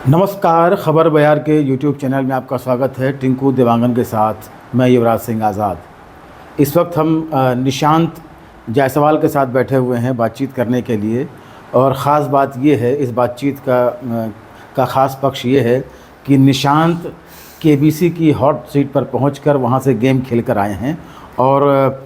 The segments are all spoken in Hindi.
नमस्कार, खबर बयार के यूट्यूब चैनल में आपका स्वागत है। टिंकू देवांगन के साथ मैं युवराज सिंह आज़ाद। इस वक्त हम निशांत जायसवाल के साथ बैठे हुए हैं बातचीत करने के लिए। और ख़ास बात ये है, इस बातचीत का ख़ास पक्ष ये है कि निशांत केबीसी की हॉट सीट पर पहुंचकर वहां से गेम खेल कर आए हैं। और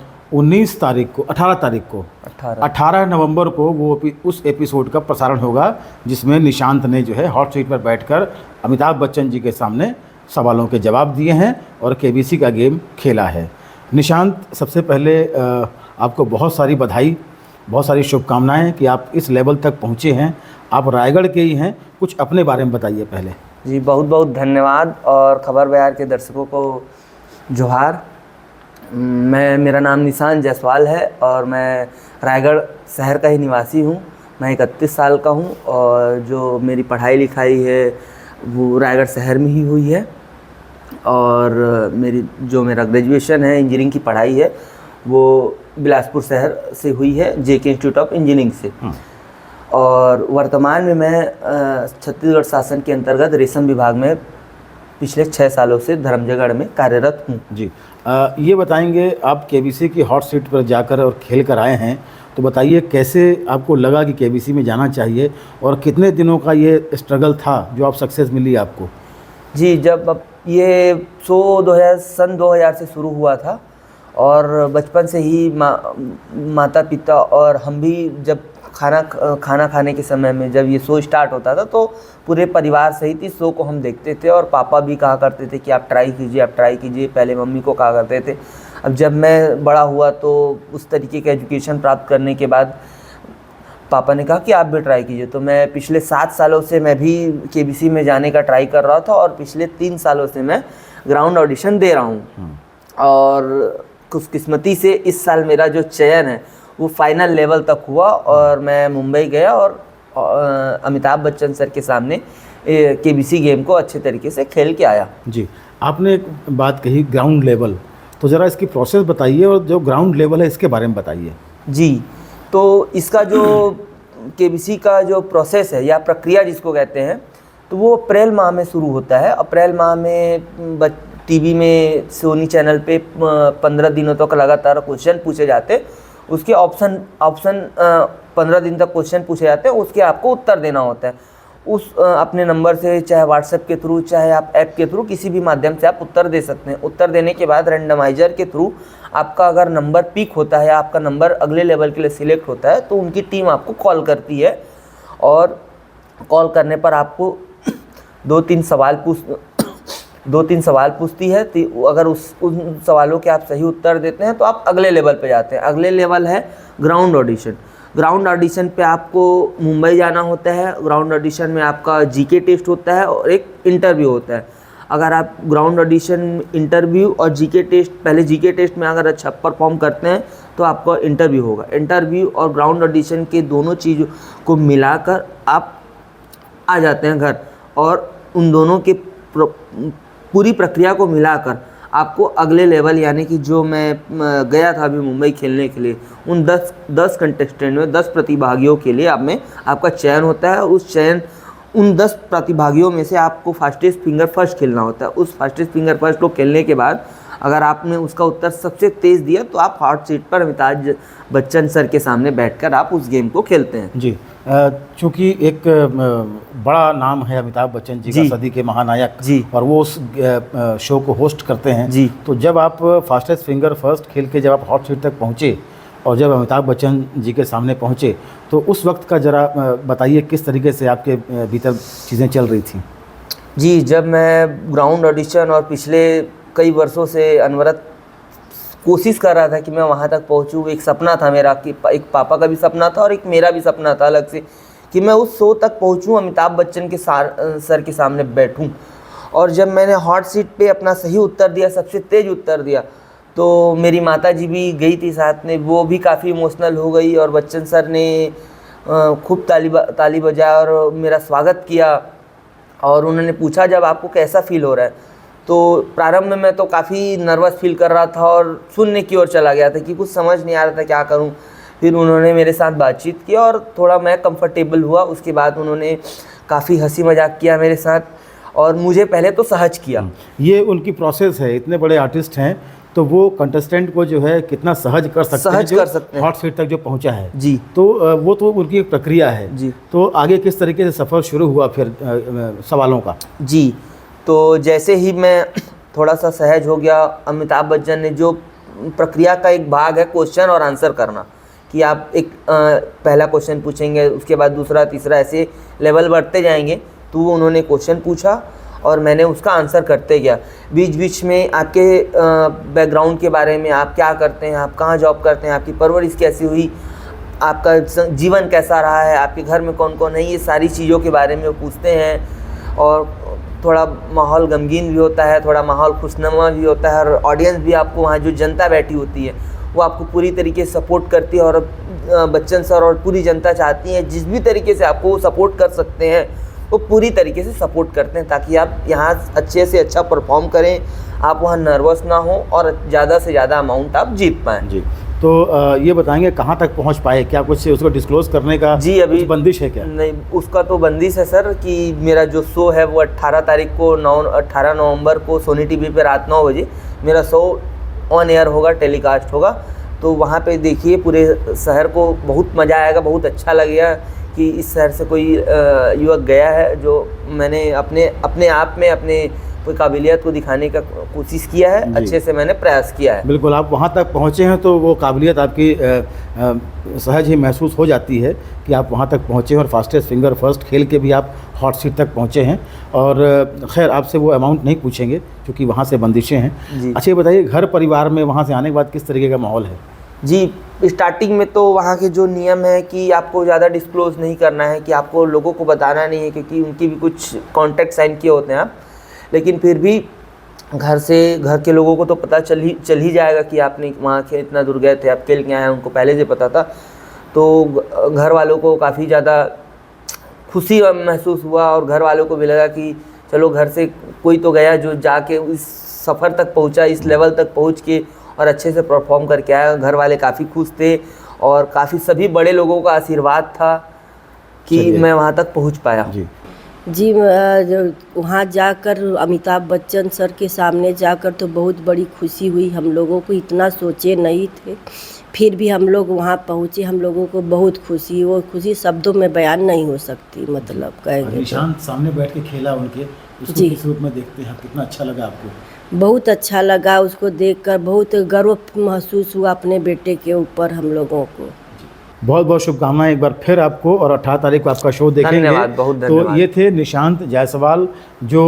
18 नवंबर को वो उस एपिसोड का प्रसारण होगा जिसमें निशांत ने जो है हॉट सीट पर बैठकर अमिताभ बच्चन जी के सामने सवालों के जवाब दिए हैं और केबीसी का गेम खेला है। निशांत, सबसे पहले आपको बहुत सारी बधाई, बहुत सारी शुभकामनाएं कि आप इस लेवल तक पहुंचे हैं। आप रायगढ़ के ही हैं, कुछ अपने बारे में बताइए पहले। जी बहुत बहुत धन्यवाद और खबर बयार के दर्शकों को जोहार। मेरा नाम निशांत जायसवाल है और मैं रायगढ़ शहर का ही निवासी हूँ। मैं 31 साल का हूँ और जो मेरी पढ़ाई लिखाई है वो रायगढ़ शहर में ही हुई है। और मेरा ग्रेजुएशन है, इंजीनियरिंग की पढ़ाई है, वो बिलासपुर शहर से हुई है, जेके इंस्टीट्यूट ऑफ इंजीनियरिंग से। और वर्तमान में मैं छत्तीसगढ़ शासन के अंतर्गत रेशम विभाग में पिछले 6 सालों से धर्मजयगढ़ में कार्यरत हूँ। जी, ये बताएंगे, आप केबीसी की हॉट सीट पर जाकर और खेल कर आए हैं, तो बताइए कैसे आपको लगा कि केबीसी में जाना चाहिए और कितने दिनों का ये स्ट्रगल था जो आप सक्सेस मिली आपको? जी, जब अब ये शो सन 2000 से शुरू हुआ था और बचपन से ही माता पिता और हम भी जब खाना खाने के समय में जब ये शो स्टार्ट होता था तो पूरे परिवार सहित इस शो को हम देखते थे। और पापा भी कहा करते थे कि आप ट्राई कीजिए। पहले मम्मी को कहा करते थे। अब जब मैं बड़ा हुआ तो उस तरीके का एजुकेशन प्राप्त करने के बाद पापा ने कहा कि आप भी ट्राई कीजिए। तो मैं पिछले 7 सालों से मैं भी केबीसी में जाने का ट्राई कर रहा था और पिछले 3 सालों से मैं ग्राउंड ऑडिशन दे रहा हूँ। और खुशकिस्मती से इस साल मेरा जो चयन है वो फाइनल लेवल तक हुआ और मैं मुंबई गया और अमिताभ बच्चन सर के सामने केबीसी गेम को अच्छे तरीके से खेल के आया। जी, आपने एक बात कही ग्राउंड लेवल, तो ज़रा इसकी प्रोसेस बताइए और जो ग्राउंड लेवल है इसके बारे में बताइए। जी, तो इसका जो केबीसी का जो प्रोसेस है या प्रक्रिया जिसको कहते हैं, तो वो अप्रैल माह में शुरू होता है। अप्रैल माह में टीवी में सोनी चैनल पे 15 दिनों तक लगातार क्वेश्चन पूछे जाते। उसके ऑप्शन 15 दिन तक क्वेश्चन पूछे जाते हैं, उसके आपको उत्तर देना होता है। उस अपने नंबर से, चाहे व्हाट्सएप के थ्रू, चाहे आप ऐप के थ्रू, किसी भी माध्यम से आप उत्तर दे सकते हैं। उत्तर देने के बाद रैंडमाइजर के थ्रू आपका अगर नंबर पिक होता है, आपका नंबर अगले लेवल के लिए सिलेक्ट होता है, तो उनकी टीम आपको कॉल करती है। और कॉल करने पर आपको 2-3 सवाल पूछती है। तो अगर उन सवालों के आप सही उत्तर देते हैं तो आप अगले लेवल पे जाते हैं। अगले लेवल है ग्राउंड ऑडिशन। ग्राउंड ऑडिशन पे आपको मुंबई जाना होता है। ग्राउंड ऑडिशन में आपका जीके टेस्ट होता है और एक इंटरव्यू होता है। अगर आप ग्राउंड ऑडिशन, इंटरव्यू और जीके टेस्ट, पहले जीके टेस्ट में अगर अच्छा परफॉर्म करते हैं तो आपका इंटरव्यू होगा। इंटरव्यू और ग्राउंड ऑडिशन के दोनों चीज़ों को मिलाकर आप आ जाते हैं घर। और उन दोनों के पूरी प्रक्रिया को मिलाकर आपको अगले लेवल, यानी कि जो मैं गया था अभी मुंबई खेलने के लिए, उन 10 कंटेस्टेंट में 10 प्रतिभागियों के लिए आपका चयन होता है। उन 10 प्रतिभागियों में से आपको फास्टेस्ट फिंगर फर्स्ट खेलना होता है। उस फास्टेस्ट फिंगर फर्स्ट को खेलने के बाद अगर आपने उसका उत्तर सबसे तेज़ दिया तो आप हॉट सीट पर अमिताभ बच्चन सर के सामने बैठकर आप उस गेम को खेलते हैं। जी, चूँकि एक बड़ा नाम है अमिताभ बच्चन जी का, सदी के महानायक जी, और वो उस शो को होस्ट करते हैं जी। तो जब आप फास्टेस्ट फिंगर फर्स्ट खेल के जब आप हॉट सीट तक पहुँचे और जब अमिताभ बच्चन जी के सामने पहुँचे तो उस वक्त का ज़रा बताइए किस तरीके से आपके भीतर चीज़ें चल रही थी? जी, जब मैं ग्राउंड ऑडिशन और पिछले कई वर्षों से अनवरत कोशिश कर रहा था कि मैं वहाँ तक पहुँचूँ। एक सपना था मेरा, कि एक पापा का भी सपना था और एक मेरा भी सपना था अलग से, कि मैं उस शो तक पहुँचूँ, अमिताभ बच्चन के सर के सामने बैठूँ। और जब मैंने हॉट सीट पे अपना सही उत्तर दिया, सबसे तेज़ उत्तर दिया, तो मेरी माता जी भी गई थी साथ में। वो भी काफ़ी इमोशनल हो गई और बच्चन सर ने खूब ताली बजाया और मेरा स्वागत किया। और उन्होंने पूछा जब आपको कैसा फील हो रहा है, तो प्रारंभ में मैं तो काफ़ी नर्वस फील कर रहा था और शून्य की ओर चला गया था कि कुछ समझ नहीं आ रहा था क्या करूं। फिर उन्होंने मेरे साथ बातचीत की और थोड़ा मैं कंफर्टेबल हुआ। उसके बाद उन्होंने काफ़ी हंसी मजाक किया मेरे साथ और मुझे पहले तो सहज किया। ये उनकी प्रोसेस है, इतने बड़े आर्टिस्ट हैं तो वो कंटेस्टेंट को जो है कितना सहज कर सकते हैं, सहज कर सकते हैं। हॉट सीट तक जो पहुंचा है जी। तो वो तो उनकी एक प्रक्रिया है जी। तो आगे किस तरीके से सफ़र शुरू हुआ फिर सवालों का? जी, तो जैसे ही मैं थोड़ा सा सहज हो गया, अमिताभ बच्चन ने जो प्रक्रिया का एक भाग है क्वेश्चन और आंसर करना, कि आप एक पहला क्वेश्चन पूछेंगे, उसके बाद दूसरा, तीसरा, ऐसे लेवल बढ़ते जाएंगे, तो वो उन्होंने क्वेश्चन पूछा और मैंने उसका आंसर करते गया। बीच बीच में आपके बैकग्राउंड के बारे में, आप क्या करते हैं, आप कहाँ जॉब करते हैं, आपकी परवरिश कैसी हुई, आपका जीवन कैसा रहा है, आपके घर में कौन कौन है, ये सारी चीज़ों के बारे में वो पूछते हैं। और थोड़ा माहौल गमगीन भी होता है, थोड़ा माहौल खुशनुमा भी होता है और ऑडियंस भी आपको, वहाँ जो जनता बैठी होती है वो आपको पूरी तरीके से सपोर्ट करती है और बच्चन सर और पूरी जनता चाहती है जिस भी तरीके से आपको सपोर्ट कर सकते हैं वो पूरी तरीके से सपोर्ट करते हैं, ताकि आप यहाँ अच्छे से अच्छा परफॉर्म करें, आप वहाँ नर्वस ना हो और ज़्यादा से ज़्यादा अमाउंट आप जीत पाएँ। जी, तो ये बताएंगे कहाँ तक पहुँच पाए, क्या कुछ उसको डिस्क्लोज करने का जी अभी कुछ बंदिश है क्या? नहीं, उसका तो बंदिश है सर कि मेरा जो शो है वो 18 नवंबर को सोनी टीवी पे रात 9 बजे मेरा शो ऑन एयर होगा, टेलीकास्ट होगा। तो वहाँ पे देखिए, पूरे शहर को बहुत मज़ा आएगा, बहुत अच्छा लगेगा कि इस शहर से कोई युवक गया है, जो मैंने अपने आप में अपने कोई काबिलियत को दिखाने का कोशिश किया है, अच्छे से मैंने प्रयास किया है। बिल्कुल, आप वहाँ तक पहुँचे हैं तो वो काबिलियत आपकी सहज ही महसूस हो जाती है कि आप वहाँ तक पहुँचे हैं और फास्टेस्ट फिंगर फर्स्ट खेल के भी आप हॉट सीट तक पहुँचे हैं। और खैर आपसे वो अमाउंट नहीं पूछेंगे क्योंकि वहाँ से बंदिशें हैं। अच्छा, ये बताइए घर परिवार में वहाँ से आने के बाद किस तरीके का माहौल है? जी, स्टार्टिंग में तो वहाँ के जो नियम है कि आपको ज़्यादा डिस्क्लोज़ नहीं करना है, कि आपको लोगों को बताना नहीं है, क्योंकि उनकी भी कुछ कॉन्टैक्ट साइन किए होते हैं आप। लेकिन फिर भी घर के लोगों को तो पता चल ही जाएगा कि आपने वहाँ के इतना दूर गए थे, आप खेल के आए हैं, उनको पहले से पता था। तो घर वालों को काफ़ी ज़्यादा खुशी महसूस हुआ और घर वालों को भी लगा कि चलो घर से कोई तो गया जो जाके इस सफ़र तक पहुँचा, इस लेवल तक पहुँच के और अच्छे से परफॉर्म करके आया। घर वाले काफ़ी खुश थे और काफ़ी सभी बड़े लोगों का आशीर्वाद था कि मैं वहाँ तक पहुँच पाया। जी, वहाँ जाकर अमिताभ बच्चन सर के सामने जाकर तो बहुत बड़ी खुशी हुई। हम लोगों को इतना सोचे नहीं थे, फिर भी हम लोग वहाँ पहुँचे, हम लोगों को बहुत खुशी, वो खुशी शब्दों में बयान नहीं हो सकती, मतलब कहेंगे। निशांत सामने बैठ के खेला उनके, उसको किस रूप में देखते हैं, कितना अच्छा लगा आपको? बहुत अच्छा लगा उसको देखकर, बहुत गर्व महसूस हुआ अपने बेटे के ऊपर हम लोगों को। बहुत बहुत शुभकामनाएं एक बार फिर आपको, और 18 तारीख को आपका शो देखेंगे। धन्यवाद, बहुत धन्यवाद। तो ये थे निशांत जायसवाल जो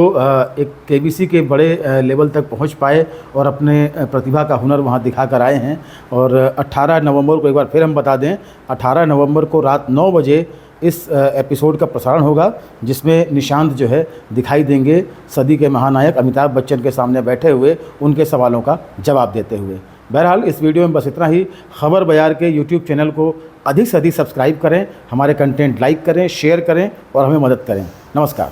एक केबीसी के बड़े लेवल तक पहुंच पाए और अपने प्रतिभा का हुनर वहां दिखा कर आए हैं। और 18 नवंबर को एक बार फिर हम बता दें, 18 नवंबर को रात 9 बजे इस एपिसोड का प्रसारण होगा, जिसमें निशांत जो है दिखाई देंगे सदी के महानायक अमिताभ बच्चन के सामने बैठे हुए उनके सवालों का जवाब देते हुए। बहरहाल इस वीडियो में बस इतना ही। खबर बयार के यूट्यूब चैनल को अधिक से अधिक सब्सक्राइब करें, हमारे कंटेंट लाइक करें, शेयर करें और हमें मदद करें। नमस्कार।